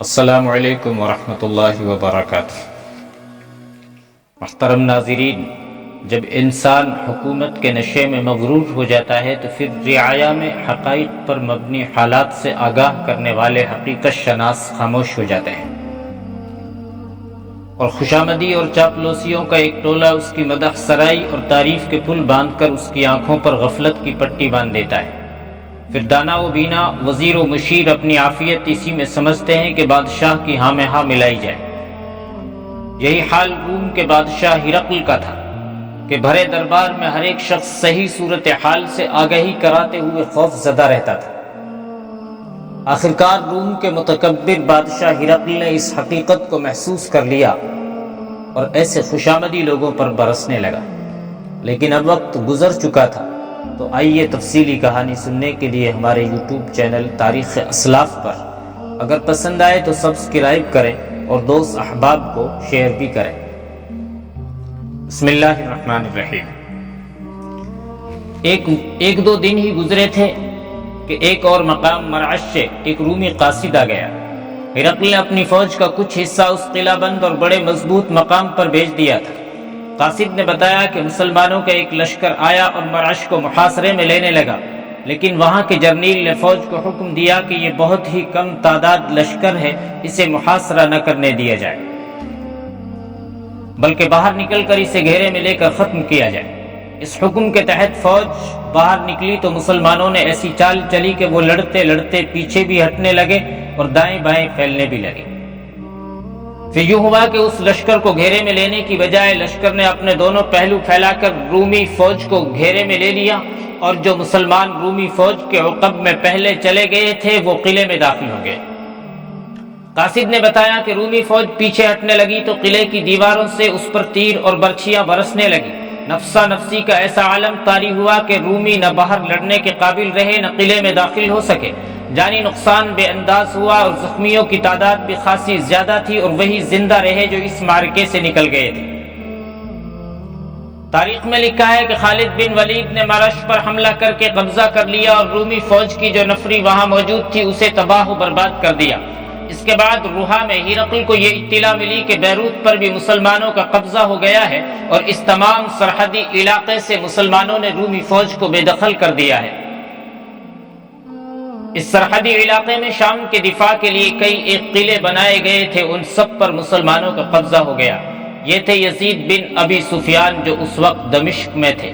السلام علیکم ورحمۃ اللہ وبرکاتہ۔ محترم ناظرین، جب انسان حکومت کے نشے میں مغرور ہو جاتا ہے تو پھر رعایا میں حقائق پر مبنی حالات سے آگاہ کرنے والے حقیقت شناس خاموش ہو جاتے ہیں، اور خوشامدی اور چاپلوسیوں کا ایک ٹولہ اس کی مدح سرائی اور تعریف کے پل باندھ کر اس کی آنکھوں پر غفلت کی پٹی باندھ دیتا ہے۔ پھر دانا و بینا، وزیر و مشیر اپنی عافیت اسی میں سمجھتے ہیں کہ بادشاہ کی ہاں میں ہاں ملائی جائے۔ یہی حال روم کے بادشاہ ہرقل کا تھا کہ بھرے دربار میں ہر ایک شخص صحیح صورتحال سے آگہی کراتے ہوئے خوف زدہ رہتا تھا۔ آخرکار روم کے متکبر بادشاہ ہرقل نے اس حقیقت کو محسوس کر لیا اور ایسے خوشامدی لوگوں پر برسنے لگا، لیکن اب وقت گزر چکا تھا۔ تو آئیے تفصیلی کہانی سننے کے لیے ہمارے یوٹیوب چینل تاریخ اسلاف پر اگر پسند آئے تو سبسکرائب کریں اور دوست احباب کو شیئر بھی کریں۔ بسم اللہ الرحمن الرحیم۔ ایک دو دن ہی گزرے تھے کہ ایک اور مقام مرعش سے ایک رومی قاصد آ گیا۔ ہرقل نے اپنی فوج کا کچھ حصہ اس قلعہ بند اور بڑے مضبوط مقام پر بھیج دیا تھا۔ قاصد نے بتایا کہ مسلمانوں کا ایک لشکر آیا اور مرعش کو محاصرے میں لینے لگا، لیکن وہاں کے جرنیل نے فوج کو حکم دیا کہ یہ بہت ہی کم تعداد لشکر ہے، اسے محاصرہ نہ کرنے دیا جائے، بلکہ باہر نکل کر اسے گھیرے میں لے کر ختم کیا جائے۔ اس حکم کے تحت فوج باہر نکلی تو مسلمانوں نے ایسی چال چلی کہ وہ لڑتے لڑتے پیچھے بھی ہٹنے لگے اور دائیں بائیں پھیلنے بھی لگے۔ پھر یوں ہوا کہ اس لشکر کو گھیرے میں لینے کی بجائے لشکر نے اپنے دونوں پہلو پھیلا کر رومی فوج کو گھیرے میں لے لیا، اور جو مسلمان رومی فوج کے عقب میں پہلے چلے گئے تھے وہ قلعے میں داخل ہو گئے۔ قاصد نے بتایا کہ رومی فوج پیچھے ہٹنے لگی تو قلعے کی دیواروں سے اس پر تیر اور برچھیاں برسنے لگی۔ نفسا نفسی کا ایسا عالم طاری ہوا کہ رومی نہ باہر لڑنے کے قابل رہے نہ قلعے میں داخل ہو سکے۔ جانی نقصان بے انداز ہوا اور زخمیوں کی تعداد بھی خاصی زیادہ تھی، اور وہی زندہ رہے جو اس معرکے سے نکل گئے تھے۔ تاریخ میں لکھا ہے کہ خالد بن ولید نے مرعش پر حملہ کر کے قبضہ کر لیا اور رومی فوج کی جو نفری وہاں موجود تھی اسے تباہ و برباد کر دیا۔ اس کے بعد روحا میں ہرقل کو یہ اطلاع ملی کہ بیروت پر بھی مسلمانوں کا قبضہ ہو گیا ہے، اور اس تمام سرحدی علاقے سے مسلمانوں نے رومی فوج کو بے دخل کر دیا ہے۔ اس سرحدی علاقے میں شام کے دفاع کے لیے کئی ایک قلعے بنائے گئے تھے، ان سب پر مسلمانوں کا قبضہ ہو گیا۔ یہ تھے یزید بن ابی سفیان جو اس وقت دمشق میں تھے۔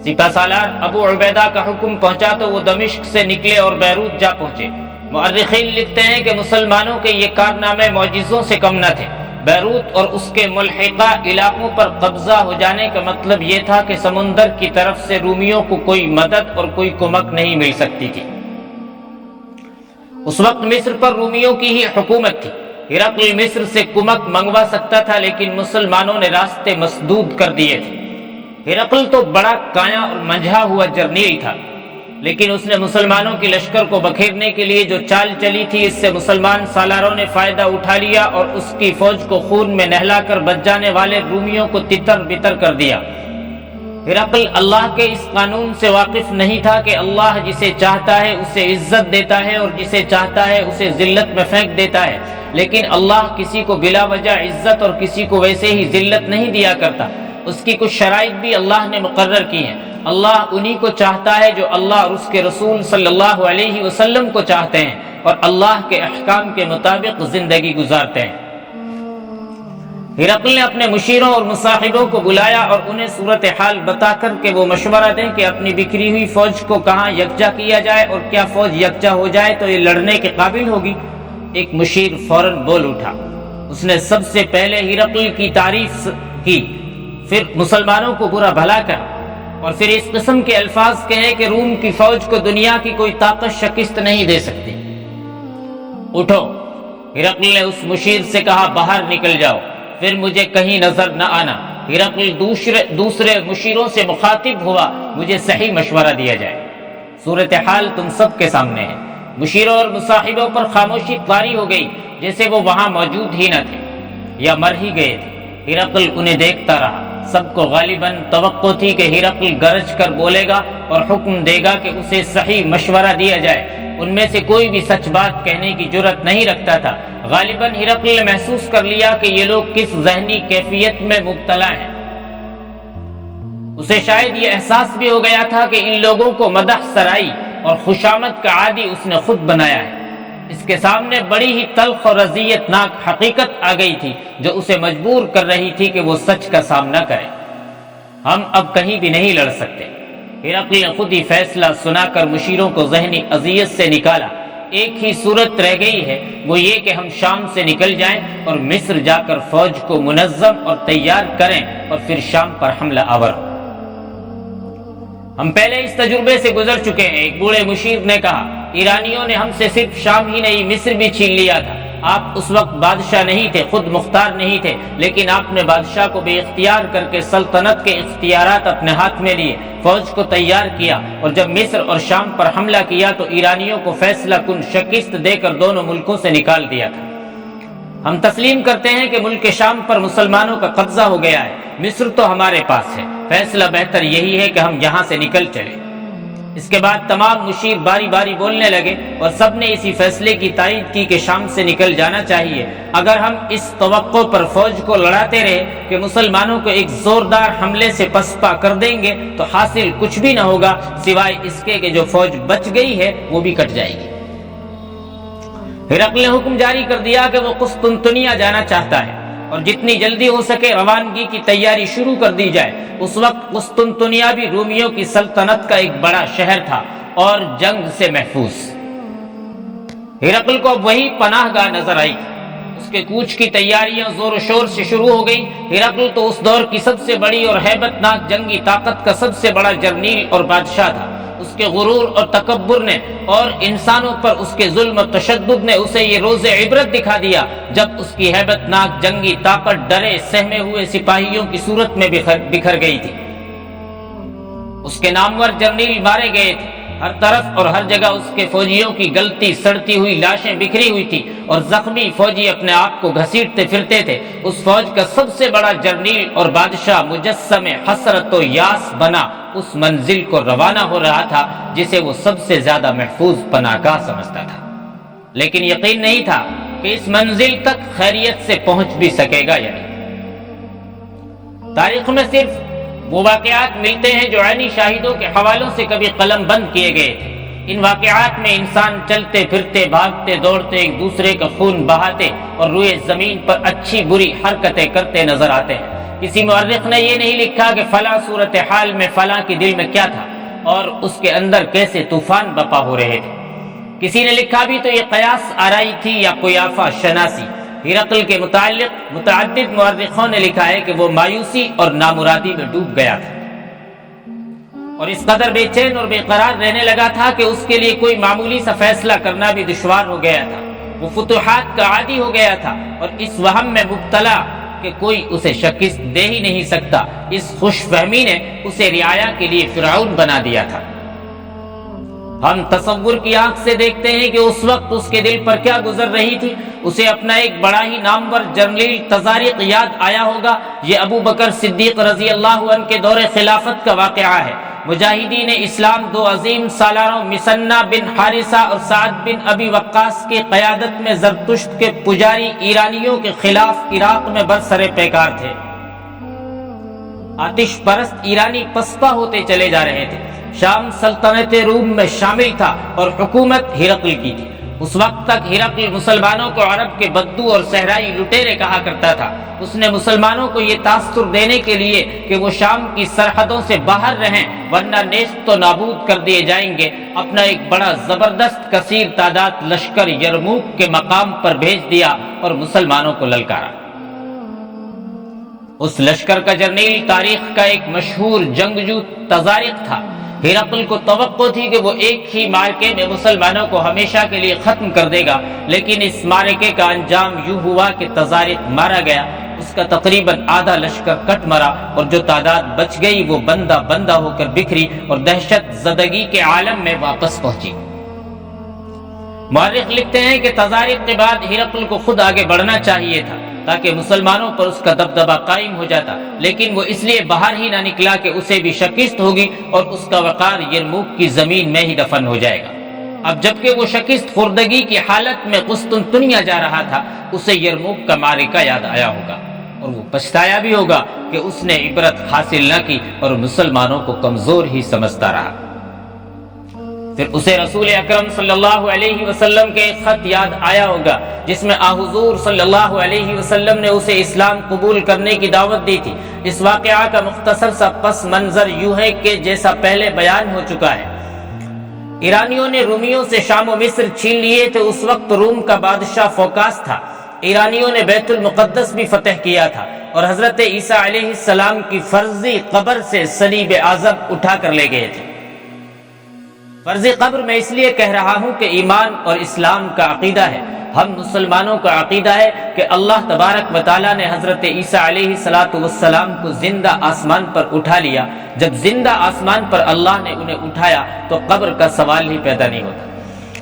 سپہ سالار ابو عبیدہ کا حکم پہنچا تو وہ دمشق سے نکلے اور بیروت جا پہنچے۔ مؤرخین لکھتے ہیں کہ مسلمانوں کے یہ کارنامے معجزوں سے کم نہ تھے۔ بیروت اور اس کے ملحقہ علاقوں پر قبضہ ہو جانے کا مطلب یہ تھا کہ سمندر کی طرف سے رومیوں کو کوئی مدد اور کوئی کمک نہیں مل سکتی تھی۔ اس وقت مصر پر رومیوں کی ہی حکومت تھی۔ ہرقل مصر سے کمک منگوا سکتا تھا، لیکن مسلمانوں نے راستے مسدود کر دیے تھے۔ ہرقل تو بڑا کایا اور منجھا ہوا جرنیل تھا، لیکن اس نے مسلمانوں کی لشکر کو بکھیرنے کے لیے جو چال چلی تھی، اس سے مسلمان سالاروں نے فائدہ اٹھا لیا اور اس کی فوج کو خون میں نہلا کر بچ جانے والے رومیوں کو تتر بتر کر دیا۔ ہرقل اللہ کے اس قانون سے واقف نہیں تھا کہ اللہ جسے چاہتا ہے اسے عزت دیتا ہے اور جسے چاہتا ہے اسے ذلت میں پھینک دیتا ہے، لیکن اللہ کسی کو بلا وجہ عزت اور کسی کو ویسے ہی ذلت نہیں دیا کرتا۔ اس کی کچھ شرائط بھی اللہ نے مقرر کی ہیں۔ اللہ انہی کو چاہتا ہے جو اللہ اور اس کے رسول صلی اللہ علیہ وسلم کو چاہتے ہیں اور اللہ کے احکام کے مطابق زندگی گزارتے ہیں۔ ہرقل نے اپنے مشیروں اور مصاحبوں کو بلایا اور انہیں صورتحال بتا کر کہ وہ مشورہ دیں کہ اپنی بکھری ہوئی فوج کو کہاں یکجا کیا جائے، اور کیا فوج یکجا ہو جائے تو یہ لڑنے کے قابل ہوگی۔ ایک مشیر فوراً بول اٹھا۔ اس نے سب سے پہلے ہرقل کی تعریف کی، پھر مسلمانوں کو برا بھلا کہا، اور پھر اس قسم کے الفاظ کہے کہ روم کی فوج کو دنیا کی کوئی طاقت شکست نہیں دے سکتی۔ اٹھو، ہرقل نے اس مشیر سے کہا، باہر نکل جاؤ، پھر مجھے کہیں نظر نہ آنا۔ ہرقل دوسرے مشیروں سے مخاطب ہوا، مجھے صحیح مشورہ دیا جائے۔ صورتحال تم سب کے سامنے ہے۔ مشیروں اور مصاحبوں پر خاموشی طاری ہو گئی، جیسے وہ وہاں موجود ہی نہ تھے یا مر ہی گئے تھے۔ ہرقل انہیں دیکھتا رہا۔ سب کو غالباً توقع تھی کہ ہرقل گرج کر بولے گا اور حکم دے گا کہ اسے صحیح مشورہ دیا جائے۔ ان میں سے کوئی بھی سچ بات کہنے کی جرات نہیں رکھتا تھا۔ غالباً ہرقل نے محسوس کر لیا کہ یہ لوگ کس ذہنی کیفیت میں مبتلا ہیں۔ اسے شاید یہ احساس بھی ہو گیا تھا کہ ان لوگوں کو مدح سرائی اور خوشامد کا عادی اس نے خود بنایا ہے۔ اس کے سامنے بڑی ہی تلخ اور اذیت ناک حقیقت آ گئی تھی جو اسے مجبور کر رہی تھی کہ وہ سچ کا سامنا کرے۔ ہم اب کہیں بھی نہیں لڑ سکتے۔ ہرقل نے خود ہی فیصلہ سنا کر مشیروں کو ذہنی اذیت سے نکالا۔ ایک ہی صورت رہ گئی ہے، وہ یہ کہ ہم شام سے نکل جائیں اور مصر جا کر فوج کو منظم اور تیار کریں اور پھر شام پر حملہ آور ہو۔ ہم پہلے اس تجربے سے گزر چکے ہیں، ایک بوڑھے مشیر نے کہا۔ ایرانیوں نے ہم سے صرف شام ہی نہیں مصر بھی چھین لیا تھا۔ آپ اس وقت بادشاہ نہیں تھے، خود مختار نہیں تھے، لیکن آپ نے بادشاہ کو بے اختیار کر کے سلطنت کے اختیارات اپنے ہاتھ میں لیے، فوج کو تیار کیا، اور جب مصر اور شام پر حملہ کیا تو ایرانیوں کو فیصلہ کن شکست دے کر دونوں ملکوں سے نکال دیا تھا۔ ہم تسلیم کرتے ہیں کہ ملک شام پر مسلمانوں کا قبضہ ہو گیا ہے، مصر تو ہمارے پاس ہے، فیصلہ بہتر یہی ہے کہ ہم یہاں سے نکل چلیں۔ اس کے بعد تمام مشیر باری باری بولنے لگے اور سب نے اسی فیصلے کی تائید کی کہ شام سے نکل جانا چاہیے۔ اگر ہم اس توقع پر فوج کو لڑاتے رہے کہ مسلمانوں کو ایک زوردار حملے سے پسپا کر دیں گے تو حاصل کچھ بھی نہ ہوگا سوائے اس کے کہ جو فوج بچ گئی ہے وہ بھی کٹ جائے گی۔ ہرقل نے حکم جاری کر دیا کہ وہ قسطنطنیہ جانا چاہتا ہے اور جتنی جلدی ہو سکے روانگی کی تیاری شروع کر دی جائے۔ اس وقت قسطنطنیہ بھی رومیوں کی سلطنت کا ایک بڑا شہر تھا اور جنگ سے محفوظ۔ ہرقل کو اب وہی پناہ گاہ نظر آئی۔ اس کے کوچ کی تیاریاں زور و شور سے شروع ہو گئی۔ ہرقل تو اس دور کی سب سے بڑی اور ہیبت ناک جنگی طاقت کا سب سے بڑا جرنیل اور بادشاہ تھا۔ اس کے غرور اور تکبر نے اور انسانوں پر اس کے ظلم و تشدد نے اسے یہ روز عبرت دکھا دیا جب اس کی ہیبت ناک جنگی طاقت ڈرے سہمے ہوئے سپاہیوں کی صورت میں بکھر گئی تھی۔ اس کے نامور جرنیل مارے گئے تھے، ہر طرف اور ہر جگہ اس کے فوجیوں کی گلتی سڑتی ہوئی لاشیں بکھری ہوئی تھی اور زخمی فوجی اپنے آپ کو گھسیٹتے پھرتے تھے۔ اس فوج کا سب سے بڑا جرنیل اور بادشاہ مجسم حسرت و یاس بنا اس منزل کو روانہ ہو رہا تھا جسے وہ سب سے زیادہ محفوظ پناہ گاہ سمجھتا تھا، لیکن یقین نہیں تھا کہ اس منزل تک خیریت سے پہنچ بھی سکے گا یا نہیں۔ تاریخ میں صرف وہ واقعات ملتے ہیں جو عینی شاہدوں کے حوالوں سے کبھی قلم بند کیے گئے تھے۔ ان واقعات میں انسان چلتے پھرتے بھاگتے دوڑتے ایک دوسرے کا خون بہاتے اور روئے زمین پر اچھی بری حرکتیں کرتے نظر آتے ہیں۔ کسی مورخ نے یہ نہیں لکھا کہ فلاں صورتحال میں فلاں کے دل میں کیا تھا اور اس کے اندر کیسے طوفان بپا ہو رہے تھے۔ کسی نے لکھا بھی تو یہ قیاس آرائی تھی یا قیافہ شناسی۔ ہرقل کے متعلق متعدد مورخوں نے لکھا ہے کہ وہ مایوسی اور نامرادی میں ڈوب گیا تھا اور اس قدر بے چین اور بے قرار رہنے لگا تھا کہ اس کے لیے کوئی معمولی سا فیصلہ کرنا بھی دشوار ہو گیا تھا۔ وہ فتوحات کا عادی ہو گیا تھا اور اس وہم میں مبتلا کہ کوئی اسے شکست دے ہی نہیں سکتا۔ اس خوش فہمی نے اسے رعایا کے لیے فرعون بنا دیا تھا۔ ہم تصور کی آنکھ سے دیکھتے ہیں کہ اس وقت اس کے دل پر کیا گزر رہی تھی۔ اسے اپنا ایک بڑا ہی نامور جرنیل تزارق یاد آیا ہوگا۔ یہ ابو بکر صدیق رضی اللہ عنہ کے دور خلافت کا واقعہ ہے۔ مجاہدین اسلام دو عظیم سالاروں مسنہ بن حارثہ اور سعد بن ابی وقاص کی قیادت میں زرتشت کے پجاری ایرانیوں کے خلاف عراق میں برسر پیکار تھے۔ آتش پرست ایرانی پسپا ہوتے چلے جا رہے تھے۔ شام سلطنت روم میں شامل تھا اور حکومت ہرقل کی تھی۔ اس وقت تک ہرقل مسلمانوں کو عرب کے بدو اور صحرائی لٹیرے کہا کرتا تھا۔ اس نے مسلمانوں کو یہ تاثر دینے کے لیے کہ وہ شام کی سرحدوں سے باہر رہیں ورنہ نیست و نابود کر دیے جائیں گے، اپنا ایک بڑا زبردست کثیر تعداد لشکر یرموک کے مقام پر بھیج دیا اور مسلمانوں کو للکارا۔ اس لشکر کا جرنیل تاریخ کا ایک مشہور جنگجو تزارق تھا۔ ہرقل کو توقع تھی کہ وہ ایک ہی معرکے میں مسلمانوں کو ہمیشہ کے لیے ختم کر دے گا، لیکن اس معرکے کا انجام یوں ہوا کہ تزارق مارا گیا۔ اس کا تقریباً آدھا لشکر کٹ مرا اور جو تعداد بچ گئی وہ بندہ بندہ ہو کر بکھری اور دہشت زدگی کے عالم میں واپس پہنچی۔ مورخ لکھتے ہیں کہ تزارق کے بعد ہرقل کو خود آگے بڑھنا چاہیے تھا تاکہ مسلمانوں پر اس کا دبدبہ قائم ہو جاتا، لیکن وہ اس لیے باہر ہی نہ نکلا کہ اسے بھی شکست ہوگی اور اس کا وقار یرموک کی زمین میں ہی دفن ہو جائے گا۔ اب جبکہ وہ شکست خوردگی کی حالت میں قسطنطنیہ جا رہا تھا، اسے یرموک کا معرکہ یاد آیا ہوگا اور وہ پچھتایا بھی ہوگا کہ اس نے عبرت حاصل نہ کی اور مسلمانوں کو کمزور ہی سمجھتا رہا۔ پھر اسے رسول اکرم صلی اللہ علیہ وسلم کے ایک خط یاد آیا ہوگا جس میں حضور صلی اللہ علیہ وسلم نے اسے اسلام قبول کرنے کی دعوت دی تھی۔ اس واقعہ کا مختصر سا پس منظر یوں ہے کہ جیسا پہلے بیان ہو چکا ہے، ایرانیوں نے رومیوں سے شام و مصر چھین لیے تھے۔ اس وقت روم کا بادشاہ فوکاس تھا۔ ایرانیوں نے بیت المقدس بھی فتح کیا تھا اور حضرت عیسیٰ علیہ السلام کی فرضی قبر سے صلیب اعظم اٹھا کر لے گئے تھے۔ فرضی قبر میں اس لیے کہہ رہا ہوں کہ ایمان اور اسلام کا عقیدہ ہے، ہم مسلمانوں کا عقیدہ ہے کہ اللہ تبارک و تعالیٰ نے حضرت عیسیٰ علیہ السلام کو زندہ آسمان پر اٹھا لیا۔ جب زندہ آسمان پر اللہ نے انہیں اٹھایا تو قبر کا سوال ہی پیدا نہیں ہوتا۔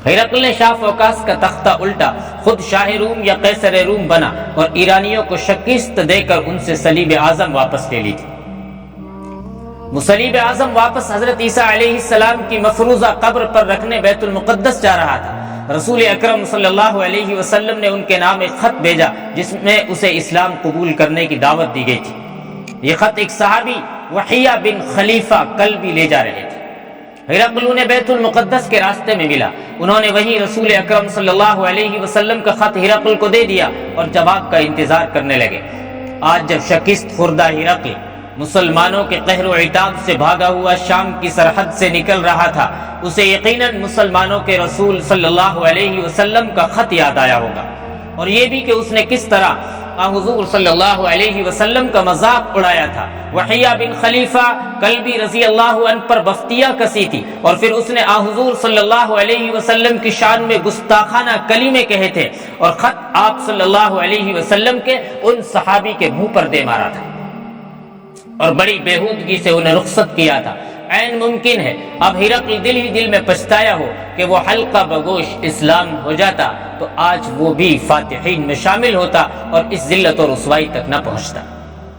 ہرقل نے شاہ فوکاس کا تختہ الٹا، خود شاہ روم یا قیصر روم بنا اور ایرانیوں کو شکست دے کر ان سے صلیب اعظم واپس لے لی تھی۔ صلیب اعظم واپس حضرت عیسیٰ علیہ السلام کی مفروضہ قبر پر رکھنے بیت المقدس جا رہا تھا۔ رسول اکرم صلی اللہ علیہ وسلم نے ان کے نام ایک خط بھیجا جس میں اسے اسلام قبول کرنے کی دعوت دی گئی تھی۔ یہ خط ایک صحابی وحیہ بن خلیفہ کلبی لے جا رہے تھے۔ ہرقل نے بیت المقدس کے راستے میں ملا، انہوں نے وہیں رسول اکرم صلی اللہ علیہ وسلم کا خط ہرقل کو دے دیا اور جواب کا انتظار کرنے لگے۔ آج جب شکست خوردہ ہرقل مسلمانوں کے قہر و عتاب سے بھاگا ہوا شام کی سرحد سے نکل رہا تھا، اسے یقیناً مسلمانوں کے رسول صلی اللہ علیہ وسلم کا خط یاد آیا ہوگا، اور یہ بھی کہ اس نے کس طرح حضور صلی اللہ علیہ وسلم کا مذاق اڑایا تھا۔ وحیہ بن خلیفہ کلبی رضی اللہ عنہ پر بفتیہ کسی تھی اور پھر اس نے حضور صلی اللہ علیہ وسلم کی شان میں گستاخانہ کلمے کہے تھے اور خط آپ صلی اللہ علیہ وسلم کے ان صحابی کے منہ پر دے مارا تھا اور بڑی بےہودگی سے انہیں رخصت کیا تھا۔ عین ممکن ہے اب ہرقل دل ہی دل میں پچھتایا ہو کہ وہ حلقہ بگوش اسلام ہو جاتا تو آج وہ بھی فاتحین میں شامل ہوتا اور اس ذلت اور رسوائی تک نہ پہنچتا۔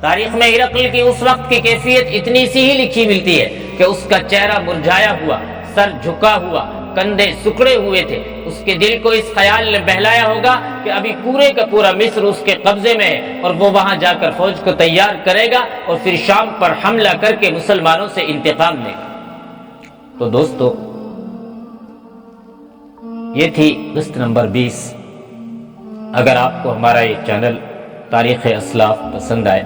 تاریخ میں ہرقل کی اس وقت کی کیفیت اتنی سی ہی لکھی ملتی ہے کہ اس کا چہرہ مرجھایا ہوا، سر جھکا ہوا، کندھے سکڑے ہوئے تھے۔ اس کے دل کو اس خیال نے بہلایا ہوگا کہ ابھی پورے کا پورا مصر اس کے قبضے میں ہے اور وہ وہاں جا کر فوج کو تیار کرے گا اور پھر شام پر حملہ کر کے مسلمانوں سے انتقام لے گا۔ تو دوستو، یہ تھی قسط نمبر 20۔ اگر آپ کو ہمارا یہ چینل تاریخ اسلاف پسند آئے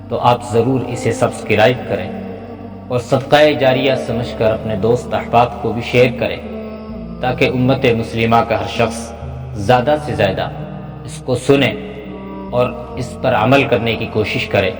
تو آپ ضرور اسے سبسکرائب کریں اور صدقہ جاریہ سمجھ کر اپنے دوست احباب کو بھی شیئر کریں تاکہ امت مسلمہ کا ہر شخص زیادہ سے زیادہ اس کو سنے اور اس پر عمل کرنے کی کوشش کرے۔